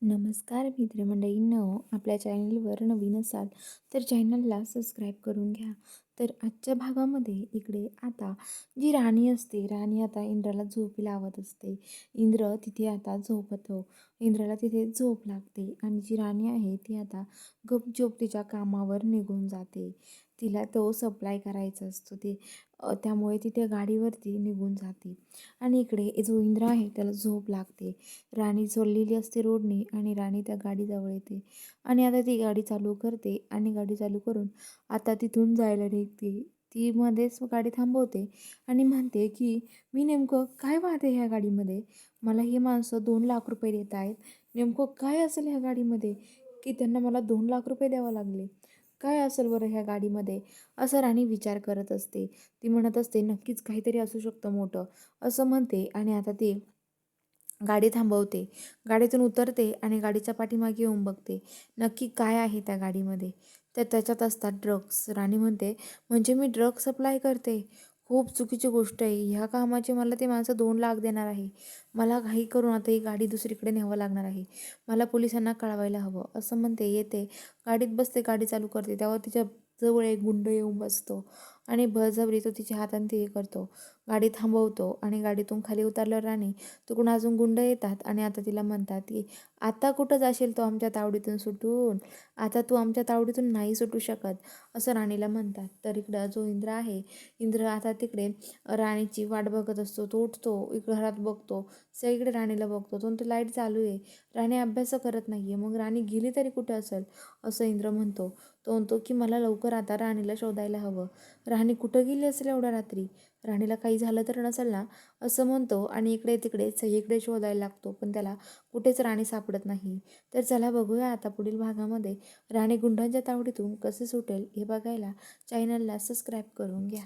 नमस्कार मित्रमंडळींनो, आपल्या चॅनलवर नवीन असाल तर चॅनलला सबस्क्राईब करून घ्या. तर आजच्या भागामध्ये इकडे आता जी राणी असते, राणी आता इंद्राला झोपी लावत असते. इंद्र तिथे आता झोपतो. इंद्राला तिथे झोप लागते आणि जी राणी आहे ती आता गपचूप तिच्या कामावर निघून जाते. तिला तो सप्लाय करायचा असतो त्यामुळे ती त्या गाडीवरती निघून जाते आणि इकडे जो इंद्र आहे त्याला झोप लागते. राणी सोडलेली असते रोडने आणि राणी त्या गाडीजवळ येते आणि आता ती गाडी चालू करते आणि गाडी चालू करून आता तिथून जायला निघते. ती मध्येच गाडी थांबवते आणि म्हणते की मी नेमकं काय पाहते ह्या गाडीमध्ये. मला ही माणसं 2 लाख रुपये देत आहेत. नेमकं काय असेल ह्या गाडीमध्ये की त्यांना मला 2 लाख रुपये द्यावं लागले. काय असेल बरं ह्या गाडीमध्ये, असं राणी विचार करत असते. ती म्हणत असते नक्कीच काहीतरी असू शकतं मोठं, असं म्हणते आणि आता ती गाडी थांबवते. गाडीतून उतरते आणि गाडीच्या पाठीमागे येऊन बघते नक्की काय आहे त्या गाडीमध्ये. तर त्याच्यात असतात ड्रग्स. राणी म्हणते म्हणजे मी ड्रग्स सप्लाय करते. खूप चुकीची गोष्ट आहे. ह्या कामाचे मला ते माणसं 2 लाख देणार आहे. मला घाई करून आता ही गाडी दुसरीकडे न्यावं लागणार आहे. मला पोलिसांना कळवायला हवं, असं म्हणते. येते गाडीत बसते, गाडी चालू करते. तेव्हा तिच्या जवळ एक गुंड येऊन बसतो आणि बळजबरी तो तिच्या हाताने ते हे करतो. गाडी थांबवतो आणि गाडीतून खाली उतरल्यावर राणी तिकडून अजून गुंड येतात आणि आता तिला म्हणतात की आता कुठं जाशील तू आमच्या तावडीतून सुटून. आता तू आमच्या तावडीतून नाही सुटू शकत, असं राणीला म्हणतात. तर इकडं जो इंद्र आहे, इंद्र आता तिकडे राणीची वाट बघत असतो. तो उठतो, इकडं घरात बघतो, सगळीकडे राणीला बघतो. तो लाईट चालू आहे. राणी अभ्यास करत नाही आहे. मग राणी गेली तरी कुठे असेल, असं इंद्र म्हणतो. तो म्हणतो की मला लवकर आता राणीला शोधायला हवं. राणी कुठं गेली असेल एवढ्या रात्री. राणीला काही झालं तर नसेल ना, असं म्हणतो आणि इकडे तिकडे सगळीकडे शोधायला लागतो. पण त्याला कुठेच राणी सापडत नाही. तर चला बघूया आता पुढील भागामध्ये राणी गुंडांच्या तावडीतून कसे सुटेल हे बघायला चॅनलला सबस्क्राईब करून घ्या.